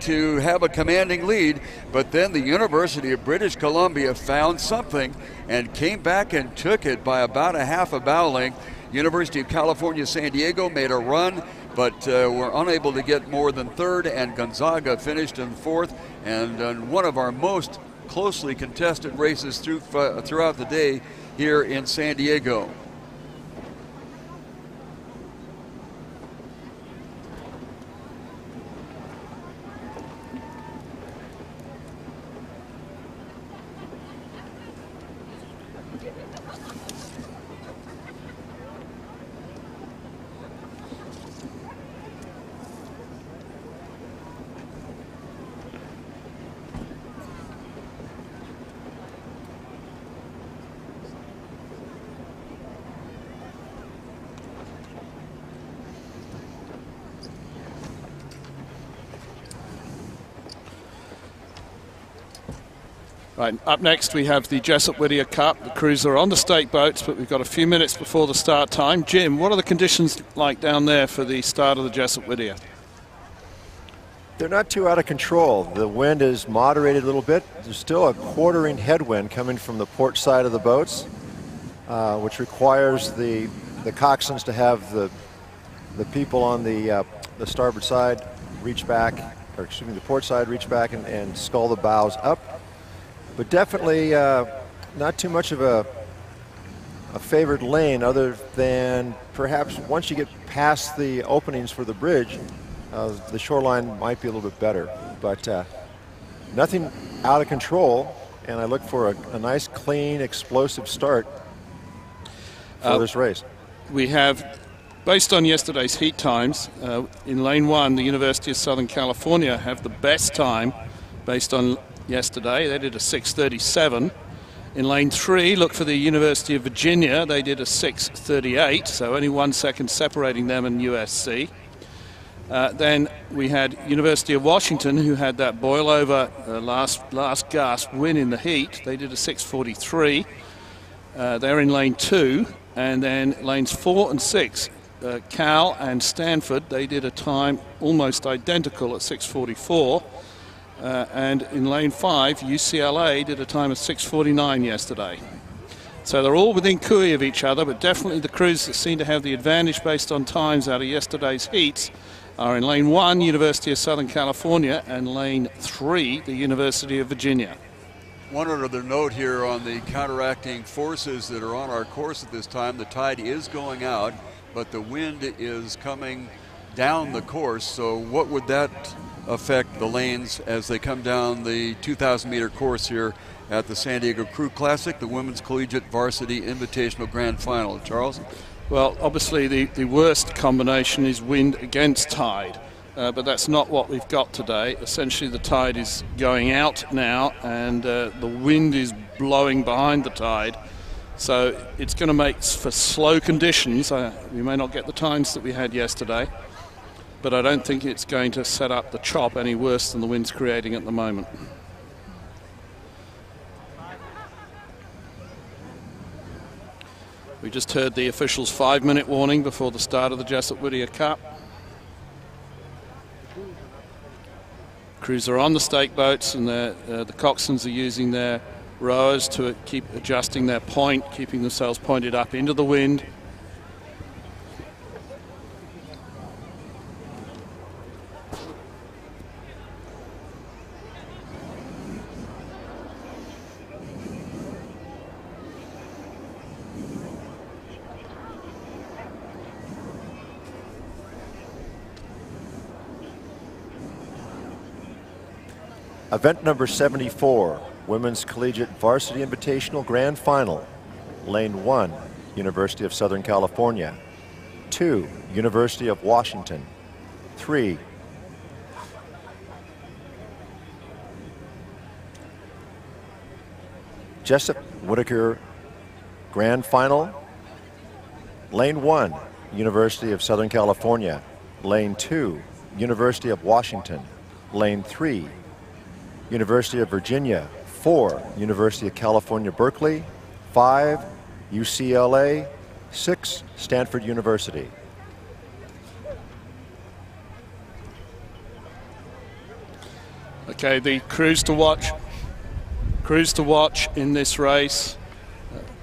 to have a commanding lead, but then the University of British Columbia found something and came back and took it by about a half a bow length. University of California San Diego made a run, but were unable to get more than third, and Gonzaga finished in fourth. And one of our most closely contested races throughout the day here in San Diego. Right, up next we have the Jessup Whittier Cup. The crews are on the stake boats, but we've got a few minutes before the start time. Jim, what are the conditions like down there for the start of the Jessup Whittier? They're not too out of control. The wind is moderated a little bit. There's still a quartering headwind coming from the port side of the boats, which requires the coxswains to have the people on the starboard side reach back, or excuse me, the port side reach back and scull the bows up. But definitely not too much of a favored lane, other than perhaps once you get past the openings for the bridge, the shoreline might be a little bit better. But nothing out of control, and I look for a nice, clean, explosive start for this race. We have, based on yesterday's heat times, in lane 1, the University of Southern California have the best time based on yesterday. They did a 6:37. In lane 3, look for the University of Virginia. They did a 6:38, so only 1 second separating them and USC. Then we had University of Washington, who had that boil over last gasp win in the heat. They did a 6:43. They're in lane 2. And then lanes 4 and 6, Cal and Stanford, they did a time almost identical at 6:44. And in lane 5, UCLA did a time of 6:49 yesterday. So they're all within cooey of each other, but definitely the crews that seem to have the advantage based on times out of yesterday's heats are in lane 1, University of Southern California, and lane 3, the University of Virginia. One other note here on the counteracting forces that are on our course at this time. The tide is going out, but the wind is coming down the course. So what would that affect the lanes as they come down the 2,000-meter course here at the San Diego Crew Classic, the Women's Collegiate Varsity Invitational Grand Final? Charles? Well, obviously the worst combination is wind against tide, but that's not what we've got today. Essentially the tide is going out now, and the wind is blowing behind the tide. So it's going to make for slow conditions. We may not get the times that we had yesterday, but I don't think it's going to set up the chop any worse than the wind's creating at the moment. We just heard the officials' 5-minute warning before the start of the Jessup Whittier Cup. Crews are on the stake boats, and the coxswains are using their rowers to keep adjusting their point, keeping themselves pointed up into the wind. Event number 74, Women's Collegiate Varsity Invitational Grand Final. Lane 1, University of Southern California. 2, University of Washington. 3, Jessup Whittier Grand Final. Lane 1, University of Southern California. Lane 2, University of Washington. Lane 3, University of Virginia. 4, University of California, Berkeley. 5, UCLA. 6, Stanford Okay, the crews to watch in this race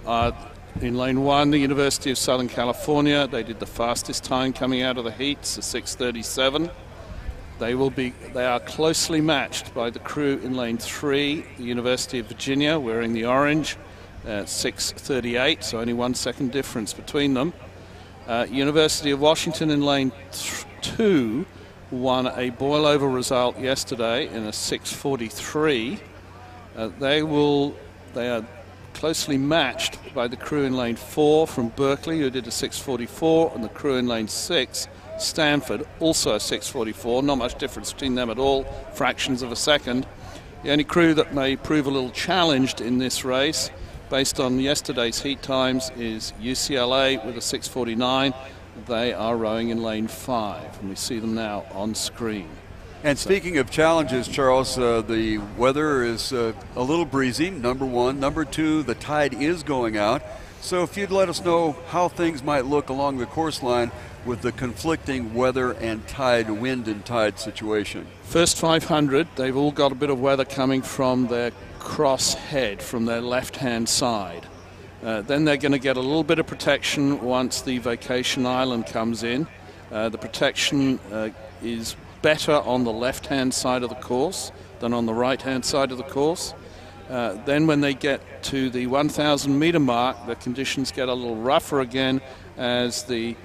are in lane 1, the University of Southern California. They did the fastest time coming out of the heats, a 6:37. They are closely matched by the crew in lane 3, the University of Virginia, wearing the orange, 6:38, so only 1 second difference between them. University of Washington in lane 2 won a boil-over result yesterday in a 6:43. They are closely matched by the crew in lane 4 from Berkeley, who did a 6:44, and the crew in lane 6, Stanford, also a 6:44. Not much difference between them at all, fractions of a second. The only crew that may prove a little challenged in this race, based on yesterday's heat times, is UCLA with a 6:49. They are rowing in lane 5, and we see them now on screen. And speaking of challenges, Charles, the weather is a little breezy, number 1. Number 2, the tide is going out. So if you'd let us know how things might look along the course line with the conflicting weather and tide, wind and tide situation. First 500, they've all got a bit of weather coming from their crosshead, from their left-hand side. Then they're going to get a little bit of protection once the vacation island comes in. The protection is better on the left-hand side of the course than on the right-hand side of the course. Then when they get to the 1,000 meter mark, the conditions get a little rougher again as the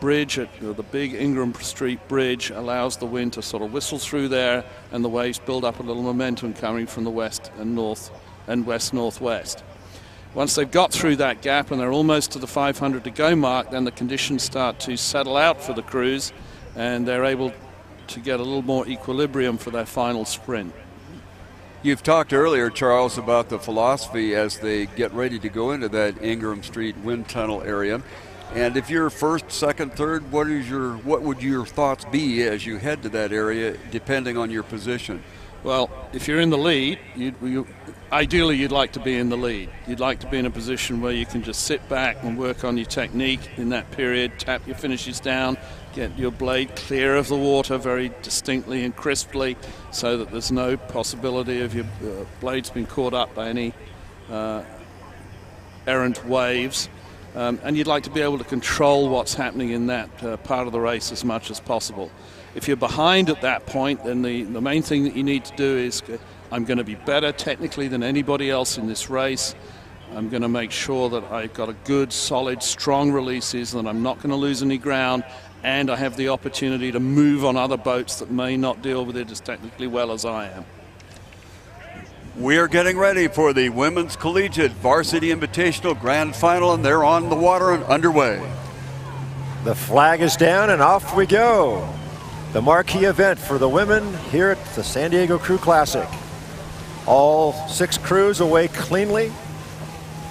bridge, the big Ingram Street Bridge, allows the wind to sort of whistle through there, and the waves build up a little momentum coming from the west and north and west-northwest. Once they've got through that gap and they're almost to the 500 to go mark, then the conditions start to settle out for the crews, and they're able to get a little more equilibrium for their final sprint. You've talked earlier, Charles, about the philosophy as they get ready to go into that Ingram Street wind tunnel area. And if you're first, second, third, what would your thoughts be as you head to that area, depending on your position? Well, if you're in the lead, ideally you'd like to be in the lead. You'd like to be in a position where you can just sit back and work on your technique in that period, tap your finishes down, get your blade clear of the water very distinctly and crisply, so that there's no possibility of your blades being caught up by any errant waves. And you'd like to be able to control what's happening in that part of the race as much as possible. If you're behind at that point, then the main thing that you need to do is, I'm going to be better technically than anybody else in this race. I'm going to make sure that I've got a good, solid, strong releases, and that I'm not going to lose any ground, and I have the opportunity to move on other boats that may not deal with it as technically well as I am. We are getting ready for the Women's Collegiate Varsity Invitational Grand Final, and they're on the water and underway. The flag is down and off we go. The marquee event for the women here at the San Diego Crew Classic. All 6 crews away cleanly.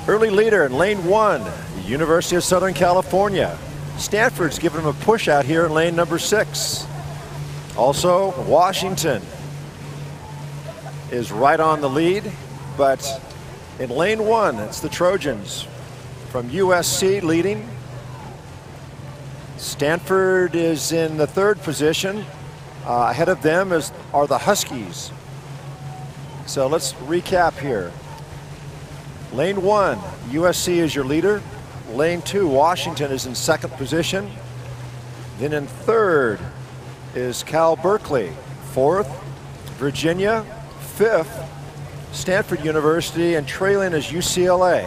Early leader in lane 1, the University of Southern California. Stanford's giving them a push out here in lane number 6. Also, Washington is right on the lead, but in lane 1, it's the Trojans from USC leading. Stanford is in the 3rd position. Ahead of them are the Huskies. So let's recap here. Lane 1, USC is your leader. Lane 2, Washington is in 2nd position. Then in 3rd is Cal Berkeley. 4th, Virginia. 5th, Stanford University, and trailing is UCLA.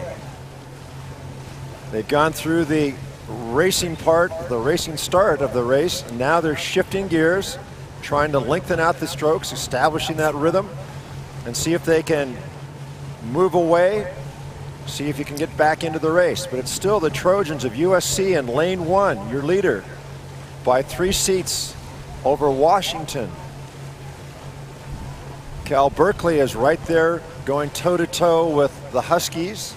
They've gone through the racing part, the racing start of the race, and now they're shifting gears, trying to lengthen out the strokes, establishing that rhythm, and see if they can move away, see if you can get back into the race. But it's still the Trojans of USC in lane 1, your leader, by 3 seats over Washington. Cal Berkeley is right there going toe-to-toe with the Huskies.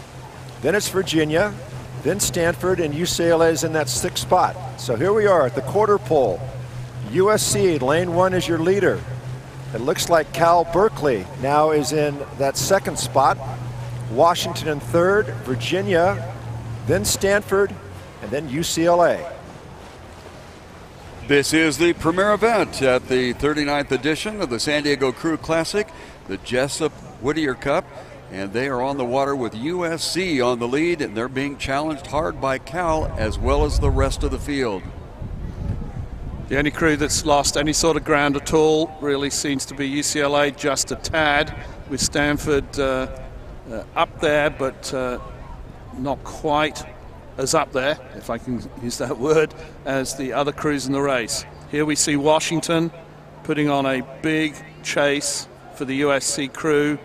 Then it's Virginia, then Stanford, and UCLA is in that 6th spot. So here we are at the quarter pole. USC, lane 1 is your leader. It looks like Cal Berkeley now is in that 2nd spot. Washington in 3rd, Virginia, then Stanford, and then UCLA. This is the premier event at the 39th edition of the San Diego Crew Classic, the Jessup Whittier Cup, and they are on the water with USC on the lead, and they're being challenged hard by Cal as well as the rest of the field. The only crew that's lost any sort of ground at all really seems to be UCLA, just a tad, with Stanford up there, but not quite as up there, if I can use that word, as the other crews in the race. Here we see Washington putting on a big chase for the USC crew.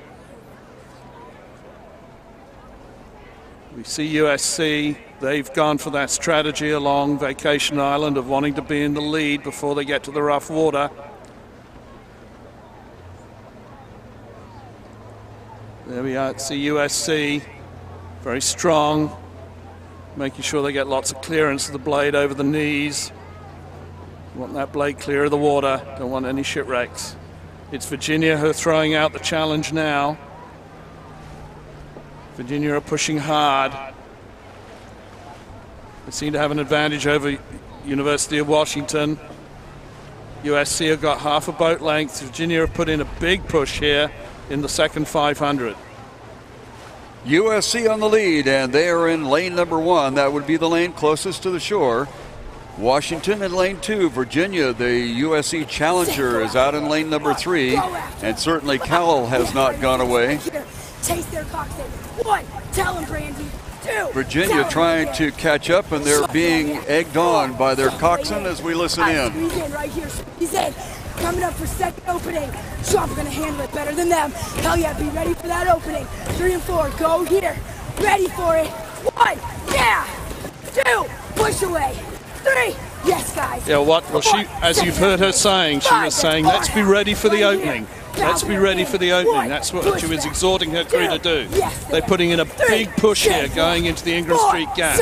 We see USC, they've gone for that strategy along Vacation Island of wanting to be in the lead before they get to the rough water. There we are, see USC, very strong, making sure they get lots of clearance of the blade over the knees. Want that blade clear of the water, don't want any shipwrecks. It's Virginia who are throwing out the challenge now. Virginia are pushing hard. They seem to have an advantage over University of Washington. USC have got half a boat length. Virginia have put in a big push here in the second 500. USC on the lead, and they are in lane number 1. That would be the lane closest to the shore. Washington in lane 2. Virginia, the USC challenger, is out in lane number 3. And certainly Cal has not gone away. Chase their cocktail. 1, tell them, Brandy. 2, Virginia trying to catch up, and they're being egged on by their coxswain as we listen in. He's in right here. He's in. Coming up for second opening. Sharp's going to handle it better than them. Hell yeah, be ready for that opening. 3 and 4, go here. Ready for it. 1, yeah. 2, push away. 3, yes, guys. Yeah, well, she, as you've heard her saying, she was saying, let's be ready for the opening. Let's be ready for the opening. That's what she was exhorting her crew to do. They're putting in a big push here going into the Ingram Street Gap.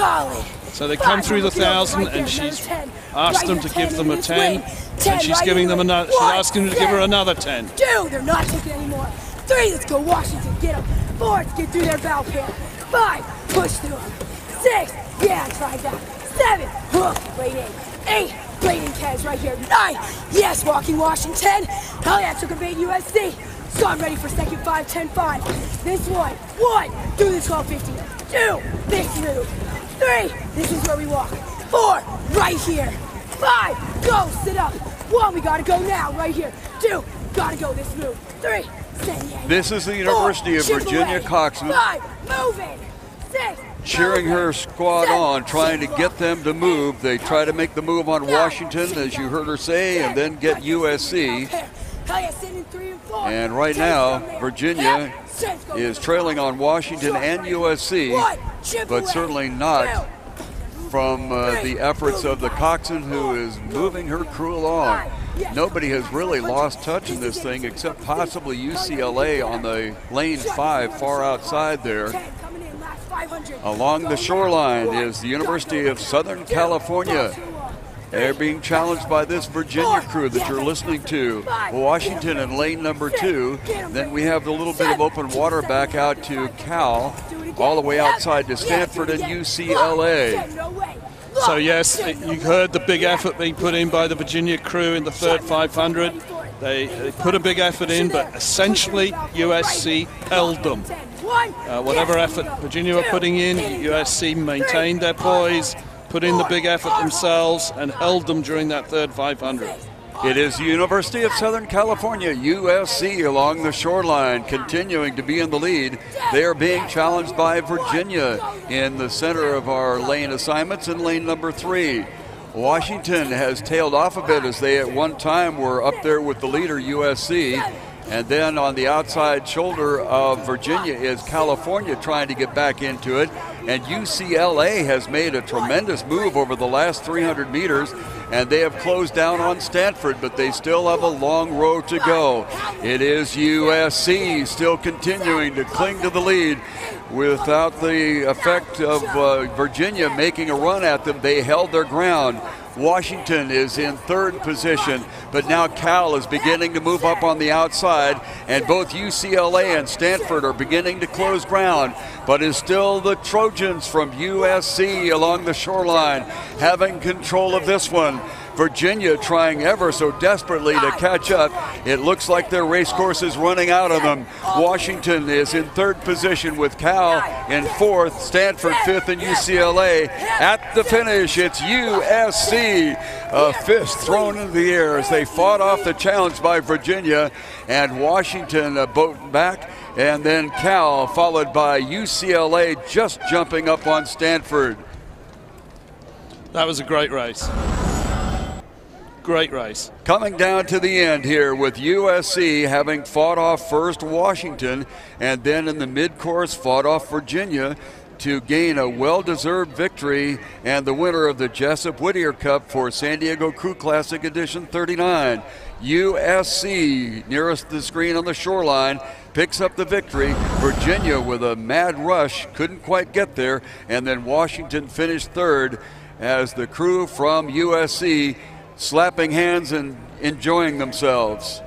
So they come through the 1,000, and she's asked them to give them a 10, and she's giving them another. She's asking them to give her another 10. 2, they're not taking anymore. 3, let's go Washington, get them. 4, let's get through their bow pair. 5, push through them. 6, yeah, try that. 7, hook, lane 8. 8, Bladen Kez right here. 9, yes, walking Washington. Hell yeah, took a bait USC. So I'm ready for second 5, 10, 5. This one, 1, do the 1250. 2, big move. 3, this is where we walk. 4, right here. 5, go, sit up. 1, we gotta go now, right here. 2, gotta go this move. 3, send yang. This is the University of Virginia coxswain. 5, moving. 6, cheering her squad on, trying to get them to move. They try to make the move on Washington, as you heard her say, and then get USC. And right now, Virginia is trailing on Washington and USC, but certainly not from the efforts of the coxswain, who is moving her crew along. Nobody has really lost touch in this thing except possibly UCLA on the lane 5 far outside there. Along the shoreline is the University of Southern California. They're being challenged by this Virginia crew that you're listening to. Washington in lane number 2. Then we have a little bit of open water back out to Cal, all the way outside to Stanford and UCLA. So yes, you heard the big effort being put in by the Virginia crew in the third 500. They put a big effort in, but essentially USC held them. Whatever effort Virginia were putting in, USC maintained their poise, put in the big effort themselves, and held them during that third 500. It is the University of Southern California, USC, along the shoreline, continuing to be in the lead. They are being challenged by Virginia in the center of our lane assignments in lane number 3. Washington has tailed off a bit, as they at one time were up there with the leader, USC. And then on the outside shoulder of Virginia is California trying to get back into it. And UCLA has made a tremendous move over the last 300 meters, and they have closed down on Stanford, but they still have a long road to go. It is USC still continuing to cling to the lead. Without the effect of Virginia making a run at them, they held their ground. Washington is in third position, but now Cal is beginning to move up on the outside, and both UCLA and Stanford are beginning to close ground, but it's still the Trojans from USC along the shoreline having control of this one. Virginia trying ever so desperately to catch up. It looks like their race course is running out of them. Washington is in third position with Cal in fourth, Stanford fifth, and UCLA. At the finish, it's USC. A fist thrown into the air as they fought off the challenge by Virginia, and Washington a boat back, and then Cal followed by UCLA just jumping up on Stanford. That was a great race. Great race. Coming down to the end here with USC having fought off first Washington and then in the mid-course fought off Virginia to gain a well-deserved victory and the winner of the Jessup Whittier Cup for San Diego Crew Classic Edition 39. USC, nearest the screen on the shoreline, picks up the victory. Virginia with a mad rush, couldn't quite get there, and then Washington finished third as the crew from USC slapping hands and enjoying themselves.